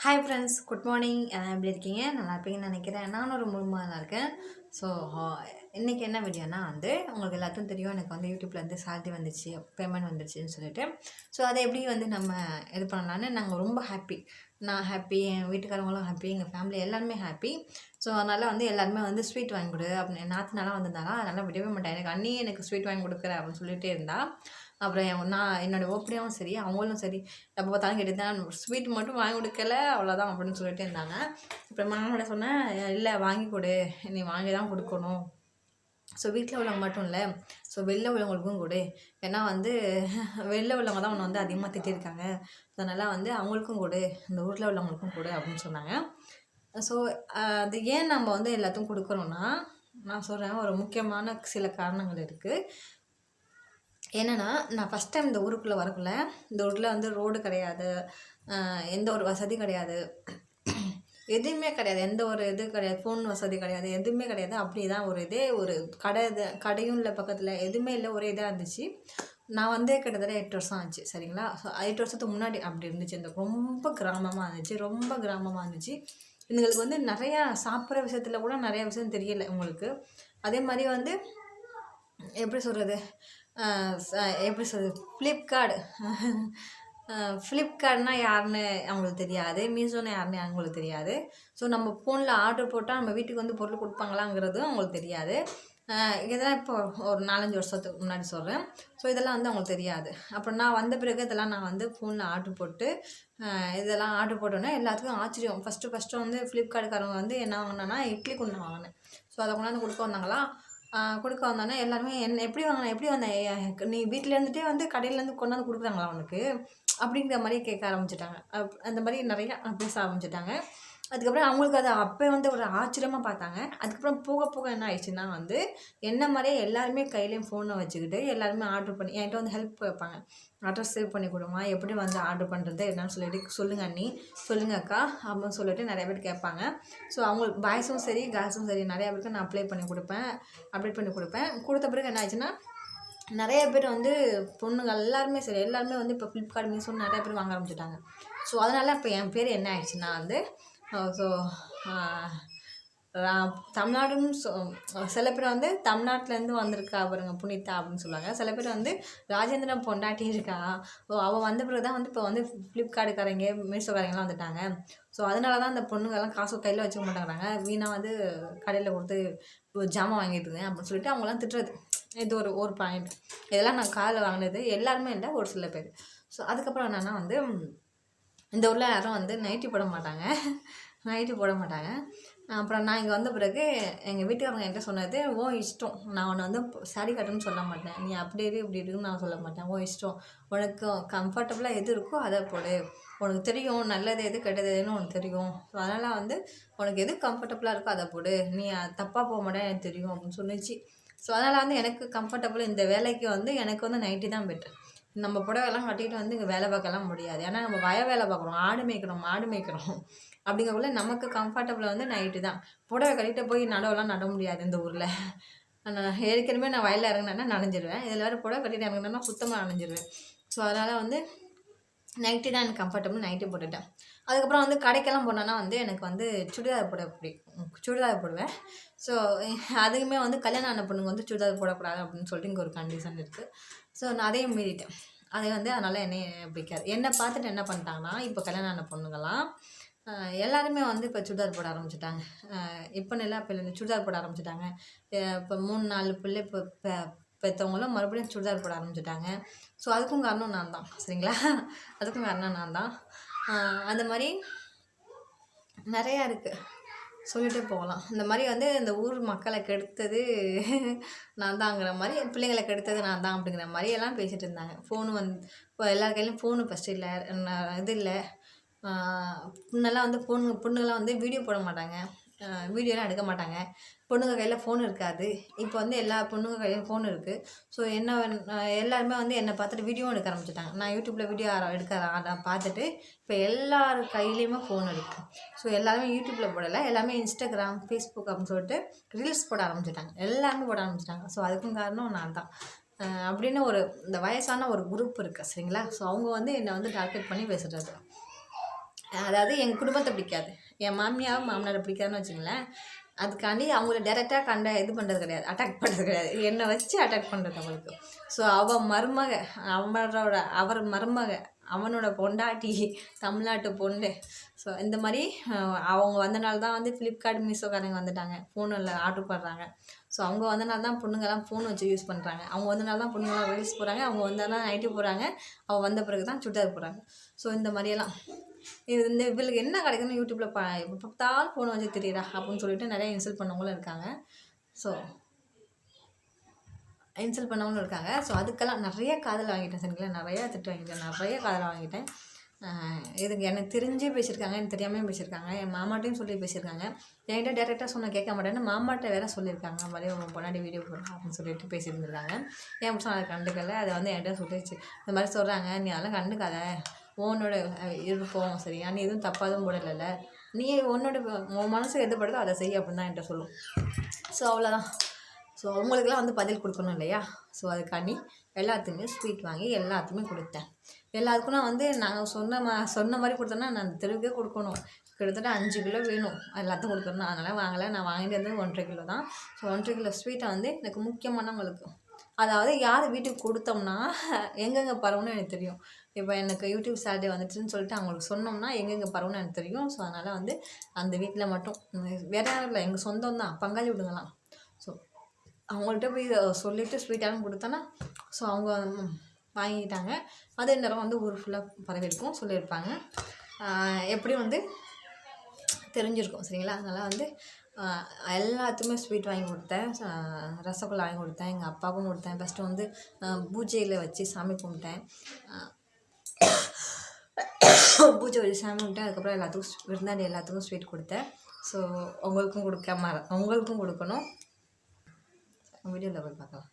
Hi friends, good morning. எப்படி இருக்கீங்க? நல்லா இருப்பீங்கன்னு நினைக்கிறேன். நானும் ரொம்ப ரொம்ப நல்லா இருக்கேன். ஸோ இன்றைக்கி என்ன வீடியோனா உங்களுக்கு எல்லாத்துக்கும் தெரியும், எனக்கு யூடியூப்லேருந்து சேலரி வந்துச்சு, பேமெண்ட் வந்துச்சுன்னு சொல்லிட்டு. ஸோ அதை எப்படி நம்ம இது பண்ணலான்னு நாங்கள் ரொம்ப ஹாப்பி. நான் ஹாப்பி, என் வீட்டுக்காரங்களும் ஹாப்பி, எங்கள் ஃபேமிலி எல்லாருமே ஹாப்பி. ஸோ அதனால் எல்லாருமே ஸ்வீட் வாங்கி கொடு அப்படின்னு நாற்றுனாலாம் வந்திருந்தாலும் அதனால் விடவே மாட்டேன். எனக்கு ஸ்வீட் வாங்கி கொடுக்குற அப்படின்னு சொல்லிகிட்டே இருந்தா. அப்புறம் நான் என்னோடய ஓப்படியாகவும் சரி, அவங்களும் சரி, எப்போ பார்த்தாலும் கேட்டுதான் ஸ்வீட் மட்டும் வாங்கி கொடுக்கல அவ்வளோதான் அப்படின்னு சொல்லிட்டு இருந்தாங்க. அப்புறம் மாமாவோட சொன்னேன், இல்லை வாங்கி கொடு, நீ வாங்கி தான் கொடுக்கணும். ஸோ வீட்டில் உள்ளவங்க மட்டும் இல்லை, ஸோ வெளில உள்ளவங்களுக்கும் கொடு. ஏன்னா வெளில உள்ளவங்க தான் உன்னை அதிகமாக திட்டிருக்காங்க. ஸோ அதனால் அவங்களுக்கும் கொடு, இந்த ஊரில் உள்ளவங்களுக்கும் கொடு அப்படின்னு சொன்னாங்க. ஸோ அது ஏன் நம்ம எல்லாத்துக்கும் கொடுக்குறோன்னா, நான் சொல்கிறேன், ஒரு முக்கியமான சில காரணங்கள் இருக்குது. என்னென்னா, நான் ஃபஸ்ட் டைம் இந்த ஊருக்குள்ளே வரக்குள்ள, இந்த ஊரில் ரோடு கிடையாது, எந்த ஒரு வசதி கிடையாது, எதுவுமே கிடையாது, எந்த ஒரு இது கிடையாது, ஃபோன் வசதி கிடையாது, எதுவுமே கிடையாது. அப்படி தான் ஒரு கடையும் இல்லை பக்கத்தில், எதுவுமே இல்லை, ஒரே இதாக இருந்துச்சு. நான் கிட்டத்தட்ட 8 வருஷம் ஆச்சு, சரிங்களா? ஸோ 8 வருஷத்துக்கு முன்னாடி அப்படி இருந்துச்சு. இந்த ரொம்ப கிராமமாக இருந்துச்சு, ரொம்ப கிராமமாக இருந்துச்சு. இதுங்களுக்கு நிறையா சாப்பிட்ற விஷயத்தில் கூட நிறையா விஷயம் தெரியலை உங்களுக்கு. அதே மாதிரி எப்படி சொல்கிறது, எப்படி சொல்கிறது, ஃப்ளிப்கார்ட்னா யாருன்னு அவங்களுக்கு தெரியாது, மீஷோன்னா யாருன்னு அவங்களுக்கு தெரியாது. ஸோ நம்ம ஃபோனில் ஆர்டர் போட்டால் நம்ம வீட்டுக்கு பொருள் கொடுப்பாங்களாங்கிறதும் அவங்களுக்கு தெரியாது. இதெல்லாம் இப்போ ஒரு 4-5 வருஷத்துக்கு முன்னாடி சொல்கிறேன். ஸோ இதெல்லாம் அவங்களுக்கு தெரியாது. அப்புறம் நான் வந்த பிறகு இதெல்லாம் நான் ஃபோனில் ஆர்டர் போட்டு இதெல்லாம் ஆர்டர் போட்டோன்னே எல்லாத்துக்கும் ஆச்சரியம். ஃபஸ்ட்டு ஃப்ளிப்கார்ட்டுக்காரங்க என்ன வாங்கினேன்னா, இட்லி குண்டை வாங்கினேன். ஸோ அதை கொண்டாந்து கொடுக்க வந்தாங்களா, கொடுக்க வந்தோன்னே எல்லாருமே எப்படி வந்தேன், நீ வீட்டில் இருந்துகிட்டே கடையிலேருந்து கொண்டாந்து கொடுக்குறாங்களா உனக்கு அப்படிங்கிற மாதிரி கேட்க ஆரம்பிச்சிட்டாங்க. அந்த மாதிரி நிறையா பேச ஆரம்பிச்சிட்டாங்க. அதுக்கப்புறம் அவங்களுக்கு அது அப்போ ஒரு ஆச்சரியமாக பார்த்தாங்க. அதுக்கப்புறம் போக போக என்ன ஆயிடுச்சுன்னா என்ன மாதிரியே எல்லாருமே கையிலையும் ஃபோனை வச்சுக்கிட்டு எல்லாருமே ஆர்டர் பண்ணி என்கிட்ட ஹெல்ப் வைப்பாங்க. அட்ரஸ் சேவ் பண்ணி கொடுமா, எப்படி ஆர்டர் பண்ணுறது என்னன்னு சொல்லிட்டு சொல்லுங்கள் அண்ணி, சொல்லுங்கள் அக்கா அப்படின்னு சொல்லிட்டு நிறைய பேர் கேட்பாங்க. ஸோ அவங்களுக்கு பாய்ஸும் சரி கேர்ள்ஸும் சரி நிறையா பேருக்கு நான் அப்டேட் பண்ணி கொடுப்பேன். கொடுத்த பிறகு என்ன ஆச்சுன்னா, நிறைய பேர் பொண்ணுங்க எல்லாருமே சரி, எல்லாருமே இப்போ ஃப்ளிப்கார்ட் மீஷோ நிறைய பேர் வாங்க ஆரம்பிச்சிட்டாங்க. ஸோ அதனால் இப்போ என் பேர் என்ன ஆயிடுச்சுன்னா ஸோ தமிழ்நாடுன்னு சில பேர் தமிழ்நாட்டிலேருந்து வந்திருக்கா பாருங்க புனிதா அப்படின்னு சொல்லுவாங்க. சில பேர் ராஜேந்திரன் பொண்டாட்டி இருக்கா, அவள் வந்த பிறகு தான் இப்போ ஃப்ளிப்கார்ட்டுக்காரங்க மீஷோக்காரங்கெல்லாம் வந்துட்டாங்க. ஸோ அதனால தான் அந்த பொண்ணுங்கள்லாம் காசு கையில் வச்சுக்க மாட்டேங்கிறாங்க, வீணாக கடையில் கொடுத்து ஜாமான் வாங்கிட்டு இருந்தேன் அப்படின்னு சொல்லிட்டு அவங்களாம் திட்டுறது. இது ஒரு பாயிண்ட். இதெல்லாம் நான் காதில் வாங்கினது, எல்லாருமே இல்லை, ஒரு சில பேர். ஸோ அதுக்கப்புறம் என்னென்னா இந்த ஊரில் யாரும் நைட்டி போட மாட்டாங்க. அப்புறம் நான் இங்கே வந்த பிறகு எங்கள் வீட்டுக்காரங்க என்கிட்ட சொன்னது, ஓ இஷ்டம், நான் உன்னை சாரி கட்டணும்னு சொல்ல மாட்டேன், நீ அப்படி இரு இப்படி இருக்குன்னு நான் சொல்ல மாட்டேன், ஓ இஷ்டம், உனக்கு கம்ஃபர்டபுளாக எது இருக்கோ அதை போடு, உனக்கு தெரியும் நல்லது எது கெட்டது எதுன்னு உனக்கு தெரியும். ஸோ அதனால் உனக்கு எது கம்ஃபர்டபுளாக இருக்கோ அதை போடு, நீ தப்பாக போக மாட்டேன் எனக்கு தெரியும் அப்படின்னு சொன்னிச்சு. ஸோ அதனால் எனக்கு கம்ஃபர்டபுள், இந்த வேலைக்கு எனக்கு நைட்டி தான் பெட்டர். நம்ம புடவைலாம் கட்டிட்டு இங்கே வேலை பார்க்கலாம் முடியாது. ஏன்னா நம்ம வேலை பார்க்குறோம், மாடு மேய்க்கிறோம் அப்படிங்கக்குள்ள நமக்கு கம்ஃபர்டபுளாக நைட்டு தான். புடவை கட்டிட்டு போய் நடவெல்லாம் நட முடியாது இந்த ஊரில். ஏற்கனவே நான் வயலில் இறங்கினேன்னா நனைஞ்சிருவேன், இதில் வேறு புடவை கட்டிட்டு இறங்கினேன்னா சுத்தமாக நனைஞ்சிருவேன். ஸோ அதனால் நைட்டி தான் எனக்கு கம்ஃபர்டபுள், நைட்டி போட்டுட்டேன். அதுக்கப்புறம் கடைக்கெல்லாம் போனோன்னா எனக்கு சுடிதார் போட பிடிக்கும், சுடிதார் போடுவேன். ஸோ அதுக்குமே கல்யாணம் ஆன பொண்ணுங்க சுடிதார் போடக்கூடாது அப்படின்னு சொல்லிட்டு இங்கே ஒரு கண்டிஷன் இருக்குது. ஸோ நான் அதையும் மீறிட்டேன். அதை அதனால் என்னைய பிடிக்காது. என்னை பார்த்துட்டு என்ன பண்ணிட்டாங்கன்னா, இப்போ கல்யாணம் ஆன பொண்ணுங்கள்லாம் எல்லாருமே இப்போ சுடிதார் போட ஆரம்பிச்சிட்டாங்க. இப்போன்னு இல்லை, அப்போ இந்த சுடிதார் போட ஆரம்பிச்சிட்டாங்க. இப்போ 3-4 பிள்ளை இப்போ பெற்றவங்களும் மறுபடியும் சுடிதார் போட ஆரம்பிச்சிட்டாங்க. ஸோ அதுக்கும் காரணம் நான் தான், சரிங்களா? அதுக்கும் காரணம் நான் தான். அந்த மாதிரி நிறையா இருக்குது, சொல்லிகிட்டே போகலாம். இந்த மாதிரி இந்த ஊர் மக்களை கெடுத்தது நான் தாங்கிற மாதிரி, பிள்ளைங்களை கெடுத்தது நான் தான் அப்படிங்கிற மாதிரி எல்லாம் பேசிகிட்டு இருந்தாங்க. ஃபோனு இப்போ எல்லார் கையிலையும் ஃபோனு ஃபஸ்ட்டு இல்லை, இது இல்லை. முன்னெல்லாம் பொண்ணுங்கள்லாம் வீடியோ போட மாட்டாங்க, வீடியோலாம் எடுக்க மாட்டாங்க, பொண்ணுங்க கையில் ஃபோன் இருக்காது. இப்போ எல்லா பொண்ணுங்க கையிலையும் ஃபோன் இருக்குது. ஸோ எல்லாருமே என்னை பார்த்துட்டு வீடியோவும் எடுக்க ஆரம்பிச்சிட்டாங்க. நான் யூடியூப்பில் வீடியோ எடுக்க பார்த்துட்டு இப்போ எல்லார் கையிலையுமே ஃபோன் இருக்குது. ஸோ எல்லாருமே யூடியூப்பில் போடலை, எல்லாமே இன்ஸ்டாகிராம், ஃபேஸ்புக் அப்படின்னு சொல்லிட்டு ரீல்ஸ் போட ஆரம்பிச்சிட்டாங்க, எல்லாருமே போட ஆரம்பிச்சிட்டாங்க. ஸோ அதுக்கும் காரணம் நான் தான். அப்படின்னு இந்த வயசான ஒரு குரூப் இருக்குது, சரிங்களா? ஸோ அவங்க என்னை டார்கெட் பண்ணி பேசுகிறது. அதாவது எங்கள் குடும்பத்தை பிடிக்காது, என் மாமியார் மாமனாரை பிடிக்காதுன்னு வச்சுங்களேன். அதுக்காண்டி அவங்கள டைரெக்டாக இது பண்ணுறது கிடையாது, அட்டாக் பண்ணுறது கிடையாது, என்னை வச்சு அட்டாக் பண்ணுறது அவங்களுக்கு. ஸோ அவர் மருமக அவனோட பொண்டாட்டி தமிழ்நாட்டு பொண்ணு. ஸோ இந்த மாதிரி அவங்க வந்தனால தான் வந்து ஃப்ளிப்கார்ட் மீஷோக்காரங்க வந்துட்டாங்க, ஃபோனில் ஆர்டர் பண்ணுறாங்க. ஸோ அவங்க வந்தனால தான் பொண்ணுங்கள்லாம் ஃபோன் வச்சு யூஸ் பண்ணுறாங்க, அவங்க வந்தனால தான் பொண்ணுங்கள்லாம் ரீல்ஸ் போகிறாங்க, அவங்க வந்தாலும் நைட்டி போகிறாங்க, அவள் வந்த பிறகு தான் சுடிதார் போகிறாங்க. ஸோ இந்த மாதிரியெல்லாம் இவளுக்கு என்ன கிடைக்குன்னு யூடியூப்பில் எப்போ பார்த்தாலும் ஃபோனை வச்சு தெரியுறா அப்படின்னு சொல்லிட்டு நிறைய இன்சல்ட் பண்ணவங்களும் இருக்காங்க. ஸோ அதுக்கெல்லாம் நிறைய காதல் வாங்கிட்டேன் சரிங்களா, நிறையா திட்டு வாங்கிட்டேன், நிறைய காதல் வாங்கிட்டேன். இதுக்கு எனக்கு தெரிஞ்சே பேசியிருக்காங்க, எனக்கு தெரியாமல் பேசியிருக்காங்க, என் மாமாட்டையும் சொல்லி பேசியிருக்காங்க. என்கிட்ட டேரெக்டாக சொன்ன கேட்க மாட்டேன்னு மாமாட்ட வேறு சொல்லியிருக்காங்க, மாதிரி உங்கள் பொன்னாடி வீடியோ போடுறோம் அப்படின்னு சொல்லிட்டு பேசியிருந்துருக்காங்க. என் புருஷன் அதை கண்டுக்கலை, அதை வந்து என்கிட்ட சொல்லிடுச்சு. இந்த மாதிரி சொல்கிறாங்க, நீ அதெல்லாம் கண்டுக்காத, உன்னோட இருப்போம் சரியா, நீ எதுவும் தப்பாகவும் போடலைல்ல, நீ உன்னோட உன் மனசு எது படுதோ அதை செய்ய அப்படின்னு தான் என்கிட்ட சொல்லும். ஸோ அவ்வளோதான். ஸோ அவங்களுக்கெல்லாம் வந்து பதில் கொடுக்கணும் இல்லையா. ஸோ அதுக்காண்டி எல்லாத்துக்குமே ஸ்வீட் வாங்கி எல்லாத்துக்குமே கொடுத்தேன். எல்லாத்துக்கும் நான் வந்து நாங்கள் சொன்ன மாதிரி கொடுத்தோன்னா நான் அந்த தெருவுக்கே கொடுக்கணும், கிட்டத்தட்ட 5 கிலோ வேணும் எல்லாத்துக்கும் கொடுக்கணும். அதனால் வாங்கலை, நான் வாங்கிட்டு வந்து 1.5 கிலோ தான். ஸோ 1.5 கிலோ ஸ்வீட்டை வந்து எனக்கு முக்கியமானவங்களுக்கு, அதாவது யார் வீட்டுக்கு கொடுத்தோம்னா எங்கெங்கே பரவுன்னு எனக்கு தெரியும். இப்போ எனக்கு யூடியூப் சேலரி வந்துச்சுன்னு சொல்லிட்டு அவங்களுக்கு சொன்னோம்னா எங்கெங்கே பரவுன்னு எனக்கு தெரியும். ஸோ அதனால் வந்து அந்த வீட்டில் மட்டும், வேறு யாரும் இல்லை, எங்கள் சொந்தம் தான், பங்காளி விடுங்கலாம். ஸோ அவங்கள்ட்ட போய் சொல்லிவிட்டு ஸ்வீட்டாகவும் கொடுத்தோன்னா ஸோ அவங்க வாங்கிட்டாங்க. அதே நேரம் வந்து ஊர் ஃபுல்லாக பரவிருக்கும் சொல்லியிருப்பாங்க, எப்படியும் வந்து தெரிஞ்சிருக்கும் சரிங்களா. அதனால் வந்து எல்லாத்துக்குமே ஸ்வீட் வாங்கி கொடுத்தேன், ரசகுல்லா வாங்கி கொடுத்தேன், எங்கள் அப்பாவுக்கும் கொடுத்தேன். ஃபஸ்ட்டு வந்து பூஜையில் வச்சு சாமி கும்பிட்டேன், பூஜை வச்சு சாமி கும்பிட்டேன். அதுக்கப்புறம் எல்லாத்துக்கும் விருந்தாடி எல்லாத்துக்கும் ஸ்வீட் கொடுத்தேன். ஸோ உங்களுக்கும் கொடுக்கணும். வீடியோவில் போய் பார்க்கலாம்.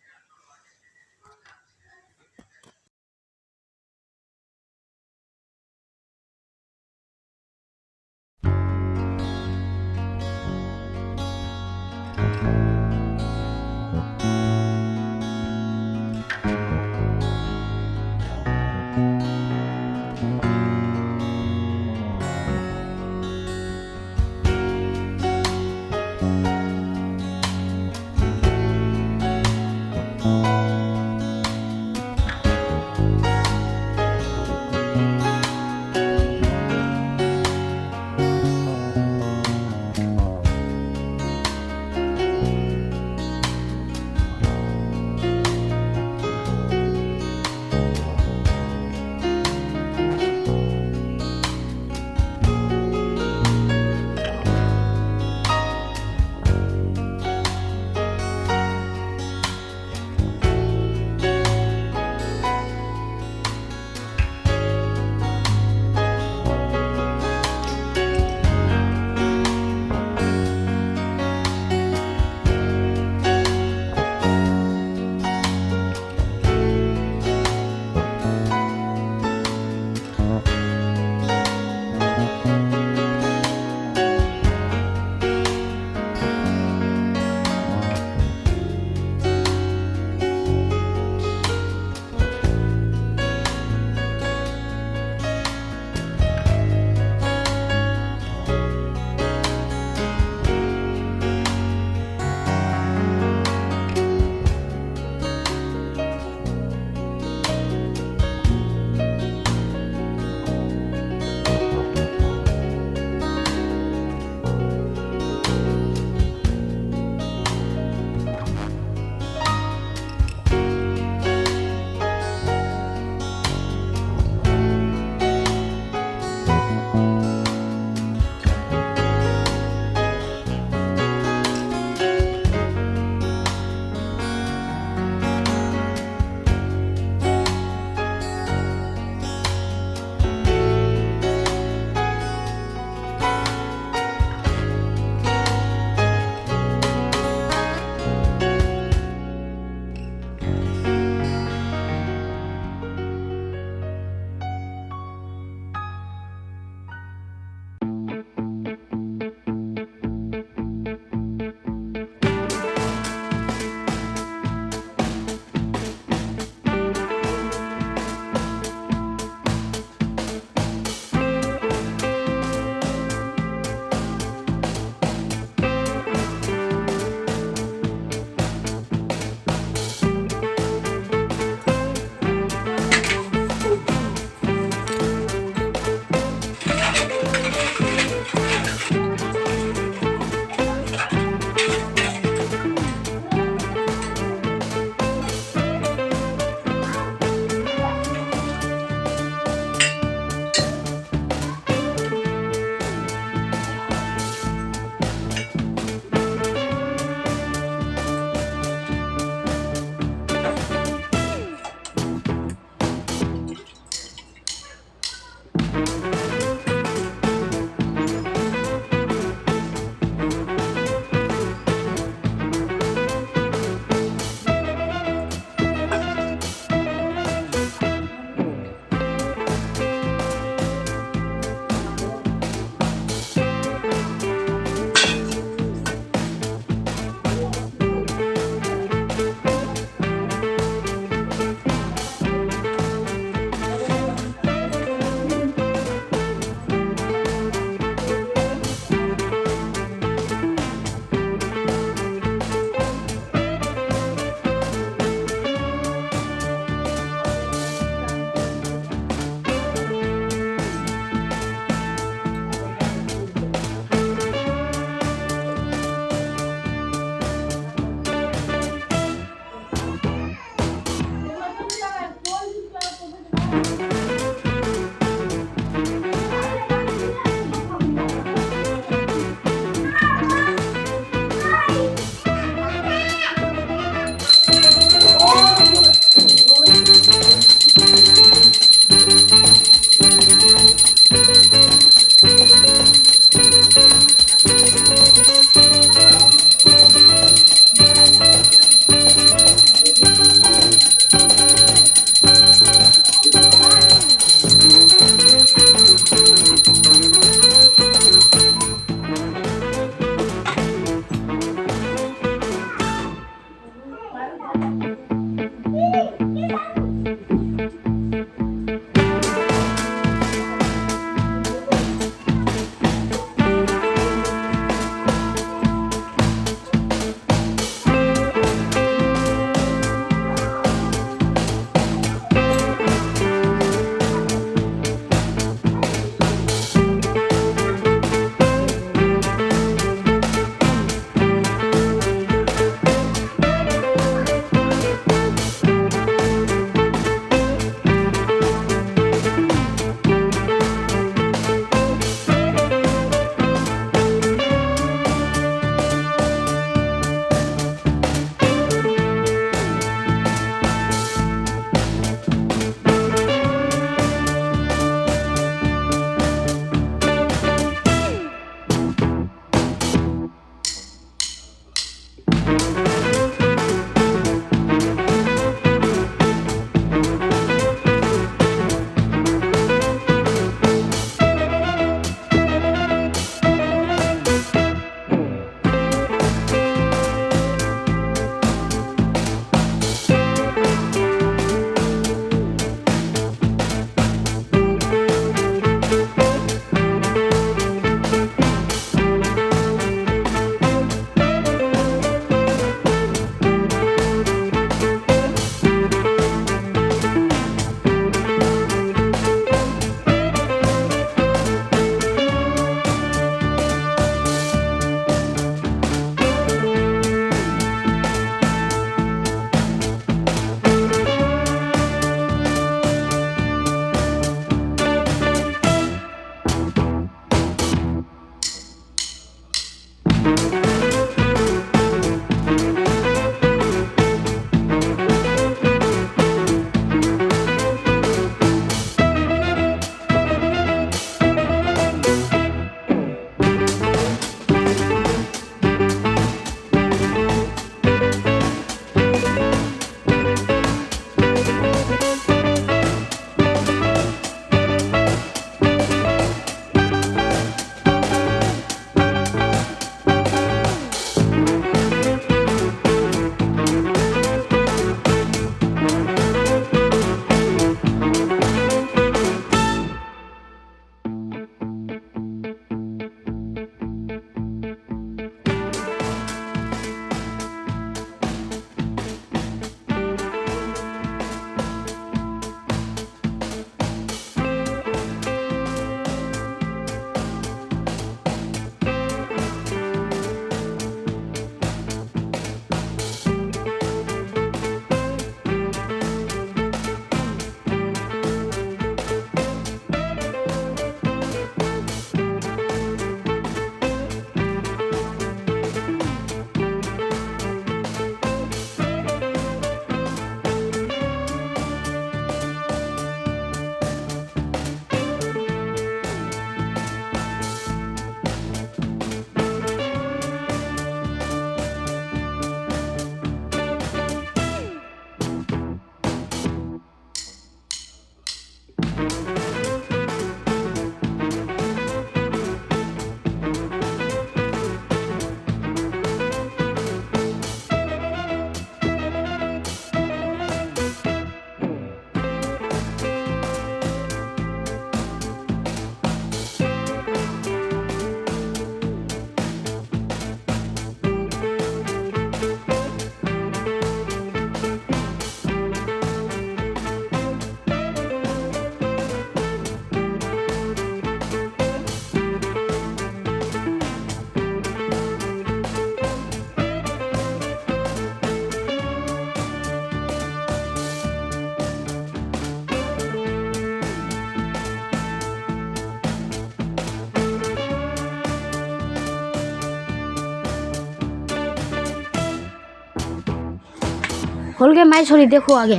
হলগে মাই সরি দেখো আগে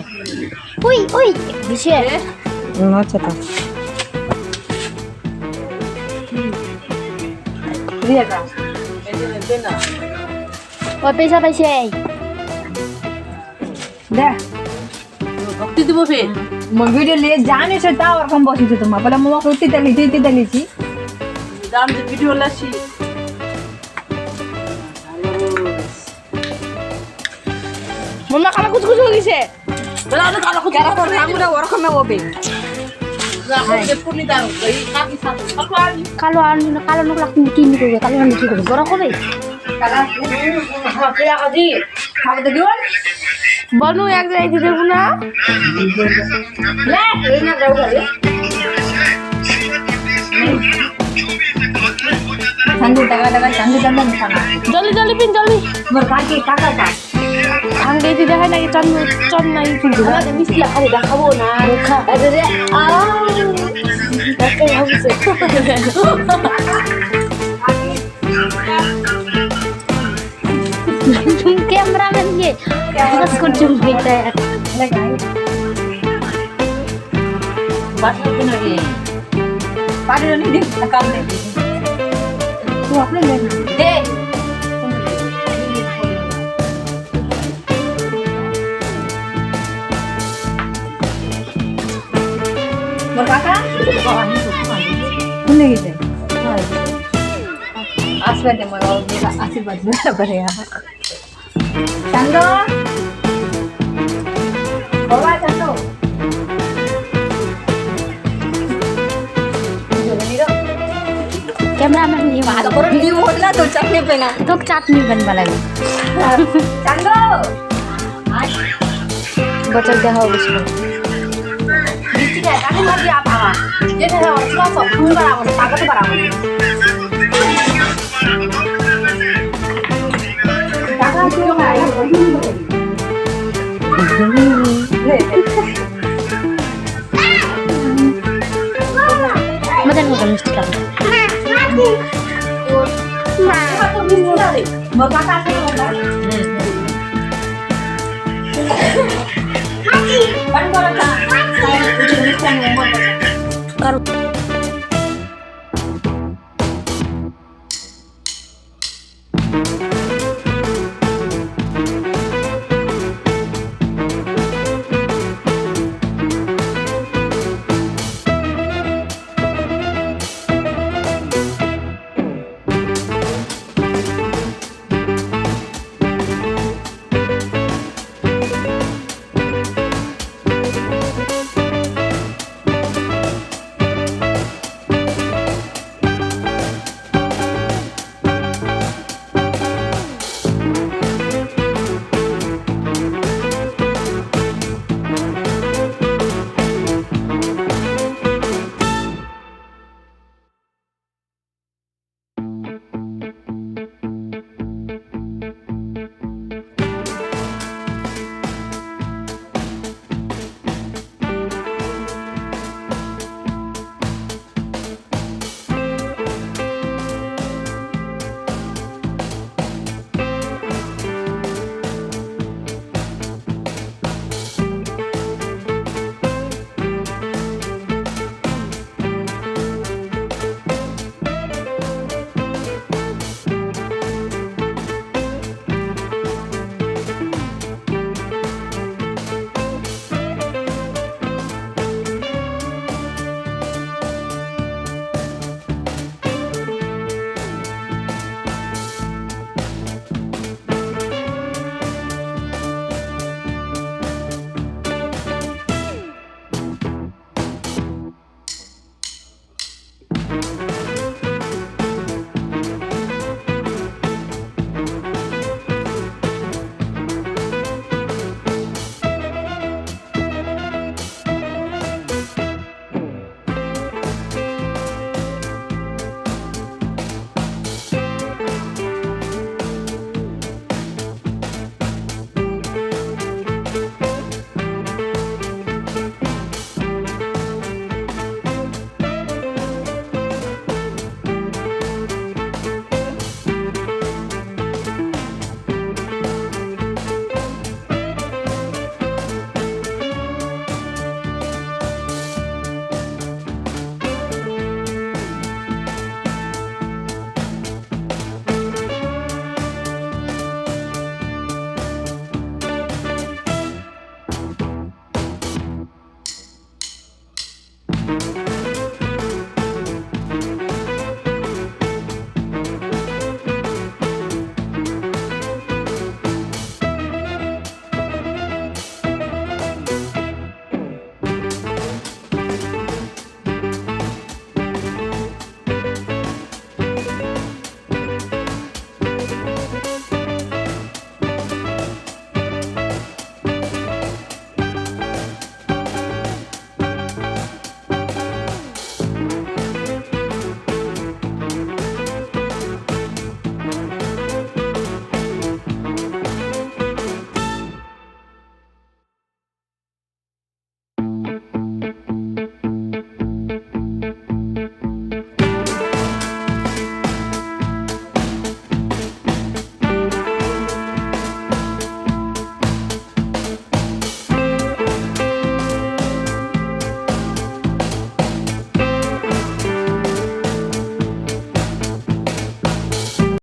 ওই ওই দিছে আচ্ছা তা দিয়ে দাও ও পয়সা পাইছে দেখ ভক্তি দিব ফের মো ভিডিও লিয়ে জানে সে তাও ওরকম বসেছে তোমার বলে মোমো উঠতে দিয়েছি দাম যে ভিডিও লাসি মনে কালা কুচ কুচ হয়ে গেছে বলা না কালো খুব কেন করে আমরা ওরকম হবে পুনি দাও এই কাকি সাথে কালো আনি কালো আনি কালো নক লাগতে কি নি করবে কালো আনি কি করবে বড় করে কালা পেয়া কাজি খাবে তো দিও বনু এক জায়গায় দিতে দেবো না লে এই না দাও করে संदू टका टका संदू चंदन खाना জলদি জলদি পিন জলদি मोर काकी काका का আমি দিতে দেখাই নাকি চন চন নাই কিন্তু আমাদের মিষ্টি আরে দেখাবো না দেখা আরে রে আ দেখতে ভাবছে ক্যামেরাম্যান দিয়ে ফোকাস করছে এটা लगाई বাসা কিনে রে पानी नहीं दे काम नहीं तू अपने ले দে मोर काका सुनने गए आशीर्वाद दे मोर मेरा आशीर्वाद दे बढ़िया चंदो बाबा चंदो ক্যামেরাম্যান দিয়ে बात करो न्यू होटला तो चटनी पे ना তো চাটনি বানবা লাগে चंदो বছর দেখা হবে मिष्टी का काकी मार दिया आपा ये है और थोड़ा सा खून बराबर ताकत बराबर काका क्यों खाया মজার মতো মিষ্টি খাবে मोर काका से होगा बन करो का कुछ मिष्टी नहीं मोर